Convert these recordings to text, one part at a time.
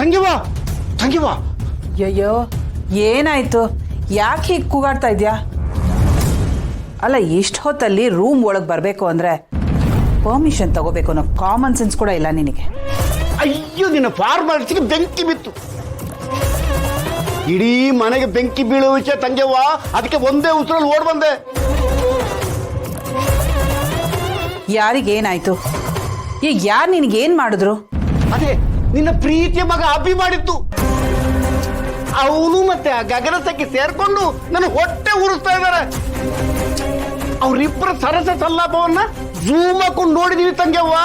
ತಂಗಿವಾ ಅಯ್ಯೋ ಏನಾಯ್ತು? ಯಾಕೆ ಹೀಗೆ ಕೂಗಾಡ್ತಾ ಇದ್ಯಾ? ಅಲ್ಲ, ಇಷ್ಟು ಹೊತ್ತಲ್ಲಿ ರೂಮ್ ಒಳಗೆ ಬರಬೇಕು ಅಂದರೆ ಪರ್ಮಿಷನ್ ತಗೋಬೇಕು ಅನ್ನೋ ಕಾಮನ್ ಸೆನ್ಸ್ ಕೂಡ ಇಲ್ಲ ನಿನಗೆ. ಅಯ್ಯೋ, ನಿನ್ನ ಫಾರ್ಮಾಲಿಟಿಗೆ ಬೆಂಕಿ ಬಿತ್ತು. ಇಡೀ ಮನೆಗೆ ಬೆಂಕಿ ಬೀಳುವ ವಿಷಯ ತಂಗ್ಯವ್ವ, ಅದಕ್ಕೆ ಒಂದೇ ಉಸಿರಲ್ಲಿ ಓಡ್ ಬಂದೆ. ಯಾರಿಗೇನಾಯ್ತು? ಈಗ ಯಾರು ನಿನಗೇನು ಮಾಡಿದ್ರು? ಅದೇ ನಿನ್ನ ಪ್ರೀತಿಯ ಮಗ ಅಭಿ ಮಾಡಿದ್ದು. ಅವನು ಮತ್ತೆ ಆ ಗಗನಸಕ್ಕೆ ಸೇರ್ಕೊಂಡು ನನ್ನ ಹೊಟ್ಟೆ ಉರಿಸ್ತಾ ಇದ್ದಾರೆ. ಅವರಿಬ್ಬರ ಸರಸ ಸಲ್ಲಾಪವನ್ನ ಜೂಮ್ ಹಾಕೊಂಡು ನೋಡಿದೀವಿ ತಂಗ್ಯವ್ವ.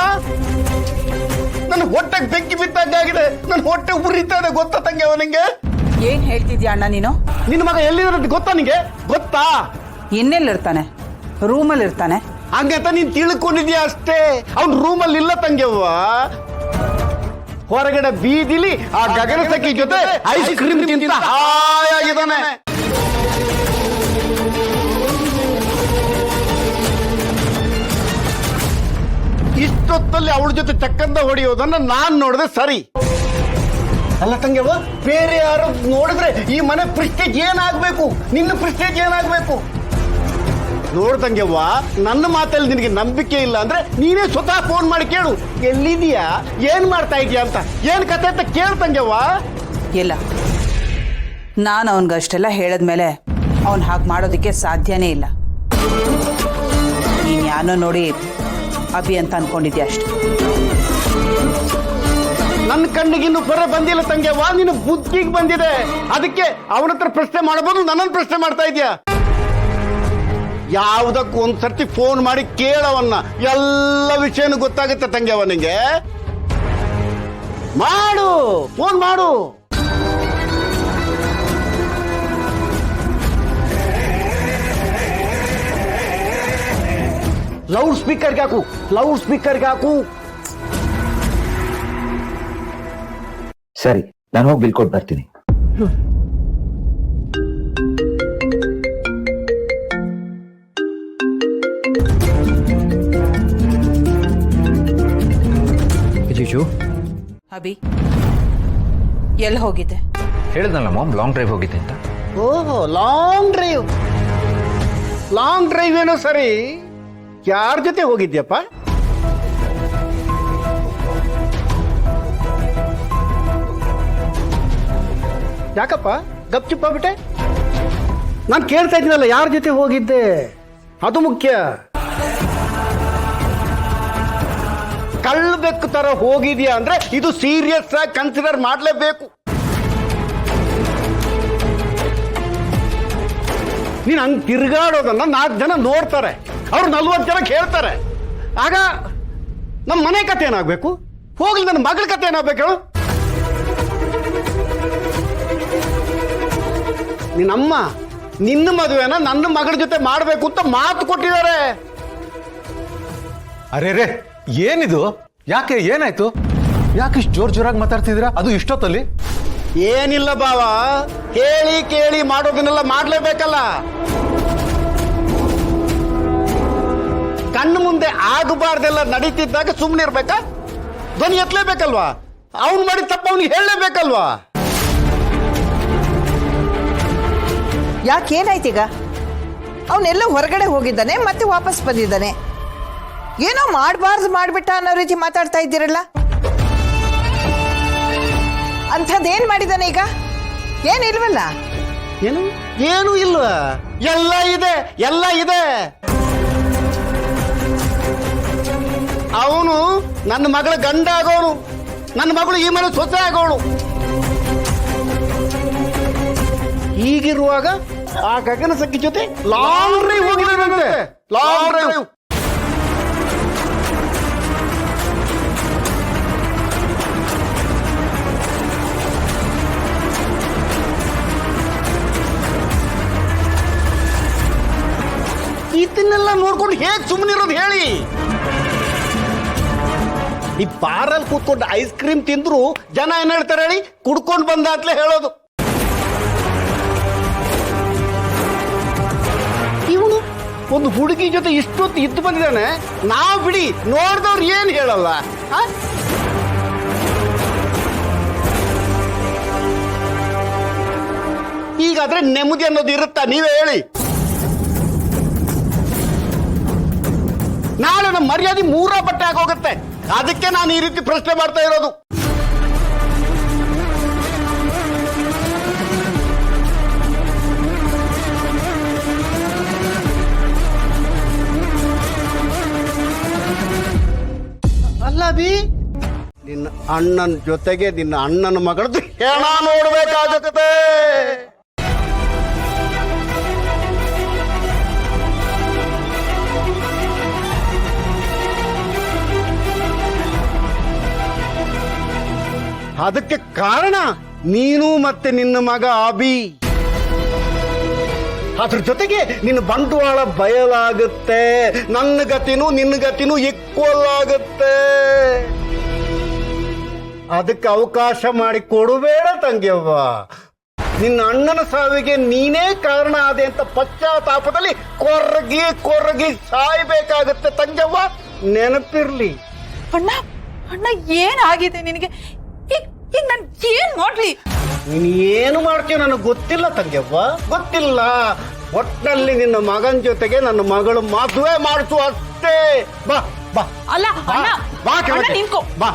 ನನ್ನ ಹೊಟ್ಟೆಗೆ ಬೆಂಕಿ ಬಿದ್ದಾಗಿದೆ. ನನ್ನ ಹೊಟ್ಟೆ ಉರಿತಾ ಇದೆ, ಗೊತ್ತಾ ತಂಗ್ಯವ್ವ ನಿಂಗೆ? ಏನ್ ಹೇಳ್ತಿದ್ಯಾ ಅಣ್ಣ ನೀನು? ನಿನ್ನ ಮಗ ಎಲ್ಲಿರೋದು ಗೊತ್ತಾ ನಿಂಗೆ? ಗೊತ್ತಾ? ಇನ್ನೆಲ್ಲಿರ್ತಾನೆ? ರೂಮಲ್ಲಿ ಇರ್ತಾನೆ. ಹಂಗಂತ ನೀನ್ ತಿಳ್ಕೊಂಡಿದ್ಯಾ ಅಷ್ಟೇ. ಅವ್ನು ರೂಮಲ್ಲಿ ಇಲ್ಲ ತಂಗ್ಯವ್ವ, ಹೊರಗಡೆ ಬೀದಿಲಿ ಆ ಗಗನಸಖಿ ಜೊತೆ ಐಸ್ ಕ್ರೀಮ್ ತಿಂತ ಹಾಯಾಗಿದ್ದಾನೆ. ಇಷ್ಟೊತ್ತಲ್ಲಿ ಅವಳ ಜೊತೆ ಚಕ್ಕಂದ ಹೊಡೆಯೋದನ್ನ ನಾನ್ ನೋಡಿದ್ರೆ ಸರಿ ಅಲ್ಲ ತಂಗ್ಯವ್ವ. ಬೇರೆ ಯಾರು ನೋಡಿದ್ರೆ ಈ ಮನೆ ಪ್ರೆಸ್ಟೇಜ್ ಏನಾಗ್ಬೇಕು, ನಿನ್ನ ಪ್ರೆಸ್ಟೇಜ್ ಏನಾಗ್ಬೇಕು? ನೋಡ್ದಂಗೆವ್ವ, ನನ್ನ ಮಾತಲ್ಲಿ ನಿನಗೆ ನಂಬಿಕೆ ಇಲ್ಲ ಅಂದ್ರೆ ನೀನೇ ಸ್ವತಃ ಫೋನ್ ಮಾಡಿ ಕೇಳು, ಎಲ್ಲಿದೀಯಾ, ಏನ್ ಮಾಡ್ತಾ ಇದೀಯಾ ಅಂತ. ಏನ್ ಕತೆ ಅಂತ ಕೇಳ್ತಂಗೆವ್ವ. ಇಲ್ಲ, ನಾನು ಅವನಿಗಷ್ಟೆಲ್ಲ ಹೇಳಿದ್ಮೇಲೆ ಅವನು ಹಾಗೆ ಮಾಡೋದಕ್ಕೆ ಸಾಧ್ಯನೇ ಇಲ್ಲ. ನೀನು ಯಾನೋ ನೋಡಿ ಅಭಿ ಅಂತ ಅನ್ಕೊಂಡಿದ್ಯಾ ಅಷ್ಟೆ. ನನ್ನ ಕಣ್ಣಿಗಿನ್ನು ಪರ ಬಂದಿಲ್ಲ ತಂಗ್ಯವ್ವ, ನಿನ್ನ ಬುದ್ಧಿಗೆ ಬಂದಿದೆ. ಅದಕ್ಕೆ ಅವನ ಹತ್ರ ಪ್ರಶ್ನೆ ಮಾಡಬಹುದು, ನನ್ನನ್ನು ಪ್ರಶ್ನೆ ಮಾಡ್ತಾ ಇದೀಯಾ. ಯಾವುದಕ್ಕೂ ಒಂದ್ಸರ್ತಿ ಫೋನ್ ಮಾಡಿ ಕೇಳವನ್ನ, ಎಲ್ಲ ವಿಷಯನೂ ಗೊತ್ತಾಗುತ್ತೆ ತಂಗ್ಯವ ನಿಂಗೆ. ಮಾಡು, ಫೋನ್ ಮಾಡು. ಲೌಡ್ ಸ್ಪೀಕರ್ಗೆ ಹಾಕು, ಲೌಡ್ ಸ್ಪೀಕರ್ಗೆ ಹಾಕು. ಸರಿ, ನಾನು ಹೋಗಿ ಬಿಲ್ ಕೊಟ್ಟು ಬರ್ತೀನಿ. ಅಭಿ ಎಲ್ಲಿ ಹೋಗಿದ್ದೆ? ಹೇಳಿದ್ನಲ್ಲ ಮಾಮ್, ಲಾಂಗ್ ಡ್ರೈವ್ ಹೋಗಿದ್ದೆ ಅಂತ. ಓಹೋ, ಲಾಂಗ್ ಡ್ರೈವ್. ಲಾಂಗ್ ಡ್ರೈವ್ ಏನೋ ಸರಿ, ಯಾರ ಜೊತೆ ಹೋಗಿದ್ಯಪ್ಪ? ಯಾಕಪ್ಪ ಗಪ್ಚುಪ್ಪ ಬಿಟ್ಟೆ? ನಾನು ಕೇಳ್ತಾ ಇದ್ದೀನಲ್ಲ, ಯಾರ ಜೊತೆ ಹೋಗಿದ್ದೆ, ಅದು ಮುಖ್ಯ. ಕಳ್ಬೇಕು ತರ ಹೋಗಿದ್ಯಾ ಅಂದ್ರೆ ಇದು ಸೀರಿಯಸ್ ಆಗಿ ಕನ್ಸಿಡರ್ ಮಾಡಲೇಬೇಕು. ನೀನ್ ಹಂಗ್ ತಿರುಗಾಡೋದನ್ನ 4 ಜನ ನೋಡ್ತಾರೆ, ಅವ್ರು 40 ಜನ ಕೇಳ್ತಾರೆ. ಆಗ ನಮ್ಮ ಮನೆ ಕತೆ ಏನಾಗ್ಬೇಕು? ಹೋಗ್ಲಿ, ನನ್ನ ಮಗಳ ಕತೆ ಏನಾಗ್ಬೇಕು ಹೇಳು? ನಿನ್ನಮ್ಮ ನಿನ್ನ ಮದುವೆನ ನನ್ನ ಮಗಳ ಜೊತೆ ಮಾಡ್ಬೇಕು ಅಂತ ಮಾತು ಕೊಟ್ಟಿದ್ದಾರೆ. ಅರೆ ರೇ, ಏನಿದು? ಯಾಕೆ, ಏನಾಯ್ತು? ಯಾಕೆ ಇಷ್ಟು ಜೋರಾಗಿ ಮಾತಾಡ್ತಿದ್ದೀರಾ, ಅದು ಇಷ್ಟೊತ್ತಲ್ಲಿ? ಏನಿಲ್ಲ ಬಾವ, ಹೇಳಿ ಕೇಳಿ ಮಾಡೋದನ್ನೆಲ್ಲ ಮಾಡ್ಲೇಬೇಕಲ್ಲ. ಕಣ್ಣು ಮುಂದೆ ಆಗಬಾರ್ದೆಲ್ಲ ನಡೀತಿದ್ದಾಗ ಸುಮ್ಮನೆ ಇರ್ಬೇಕಾ? ಧ್ವನಿ ಎತ್ತಲೇಬೇಕಲ್ವಾ? ಅವನು ಮಾಡಿದ ತಪ್ಪ ಅವನಿಗೆ ಹೇಳಲೇಬೇಕಲ್ವಾ? ಯಾಕೇನಾಯ್ತೀಗ? ಅವನೆಲ್ಲ ಹೊರಗಡೆ ಹೋಗಿದ್ದಾನೆ, ಮತ್ತೆ ವಾಪಸ್ ಬಂದಿದ್ದಾನೆ. ಏನೋ ಮಾಡಬಾರ್ದು ಮಾಡಿಬಿಟ್ಟ ಅನ್ನೋ ರೀತಿ ಮಾತಾಡ್ತಾ ಇದ್ದೀರಲ್ಲ. ಅಂಥದ್ದೇನ್ ಮಾಡಿದಾನೆ ಈಗ? ಏನಿಲ್ವಲ್ಲ? ಏನು ಏನು ಇಲ್ವಾ? ಎಲ್ಲ ಇದೆ, ಎಲ್ಲ ಇದೆ. ಅವನು ನನ್ನ ಮಗಳ ಗಂಡ ಆಗೋನು, ನನ್ನ ಮಗಳು ಈ ಮನೆ ಸೊಸೆ ಆಗೋಳು. ಹೀಗಿರುವಾಗ ಆ ಗಗನಸಖಿ ಜೊತೆ ಲಾಂಗ್ ಡ್ರೈವ್ ಹೋಗಿದ್ದಾನಂತೆ. Long drive. ಇದನ್ನೆಲ್ಲ ನೋಡ್ಕೊಂಡು ಹೇಗ್ ಸುಮ್ಮನಿರೋದು ಹೇಳಿ? ಈ ಬಾರಲ್ಲಿ ಕೂತ್ಕೊಂಡು ಐಸ್ ಕ್ರೀಮ್ ತಿಂದ್ರು ಜನ ಏನ್ ಹೇಳ್ತಾರೆ ಹೇಳಿ? ಕುಡ್ಕೊಂಡು ಬಂದ ಅಂತಲೇ ಹೇಳೋದು. ಇವನು ಒಂದು ಹುಡುಗಿ ಜೊತೆ ಇಷ್ಟೊತ್ತು ಇದ್ದು ಬಂದಿದ್ದಾನೆ. ನಾವು ಬಿಡಿ, ನೋಡ್ದವ್ರು ಏನ್ ಹೇಳಲ್ಲ. ಈಗಾದ್ರೆ ನೆಮ್ಮದಿ ಅನ್ನೋದು ಇರುತ್ತಾ? ನೀವೇ ಹೇಳಿ. ನಾಳೆ ನಮ್ಮ ಮರ್ಯಾದೆ ಮೂರ ಬಟ್ಟೆ ಆಗೋಗುತ್ತೆ. ಅದಕ್ಕೆ ನಾನು ಈ ರೀತಿ ಪ್ರಶ್ನೆ ಮಾಡ್ತಾ ಇರೋದು. ಅಲ್ಲ ಬಿ, ನಿನ್ನ ಅಣ್ಣನ ಜೊತೆಗೆ ನಿನ್ನ ಅಣ್ಣನ ಮಗಳದ್ದು ಹೆಣ ನೋಡ್ಬೇಕಾಗುತ್ತೆ. ಅದಕ್ಕೆ ಕಾರಣ ನೀನು ಮತ್ತೆ ನಿನ್ನ ಮಗ ಅಭಿ. ಅದ್ರ ಜೊತೆಗೆ ನಿನ್ನ ಬಂಡವಾಳ ಬಯಲಾಗುತ್ತೆ. ನನ್ನ ಗತಿನೂ ನಿನ್ನ ಗತಿನೂ ಈಕ್ವಲ್ ಆಗುತ್ತೆ. ಅದಕ್ಕೆ ಅವಕಾಶ ಮಾಡಿ ಕೊಡಬೇಡ ತಂಗಿಯವ್ವ. ನಿನ್ನ ಅಣ್ಣನ ಸಾವಿಗೆ ನೀನೇ ಕಾರಣ ಆದೆ ಅಂತ ಪಶ್ಚಾತ್ತಾಪದಲ್ಲಿ ಕೊರ್ಗಿ ಸಾಯ್ಬೇಕಾಗುತ್ತೆ ತಂಗಿಯವ್ವ. ನೆನಪಿರ್ಲಿ. ಅಣ್ಣ ಅಣ್ಣ ಏನಾಗಿದೆ ನಿನಗೆ? ಈಗ ನಾನು ಏನ್ ಮಾಡ್ಲಿ? ನೀನು ಏನು ಮಾಡ್ತೀಯ ನನಗೆ ಗೊತ್ತಿಲ್ಲ ತಂಗಿಯವ್ವ, ಗೊತ್ತಿಲ್ಲ. ಒಟ್ಟಿನಲ್ಲಿ ನಿನ್ನ ಮಗನ ಜೊತೆಗೆ ನನ್ನ ಮಗಳು ಮದುವೆ ಮಾಡಿಸು ಅಷ್ಟೇ. ಬಾ ಬಾ ಅಲ್ಲ ಅಣ್ಣ, ಬಾ ಅಣ್ಣ, ನಿಂತ್ಕೋ. ಬಾ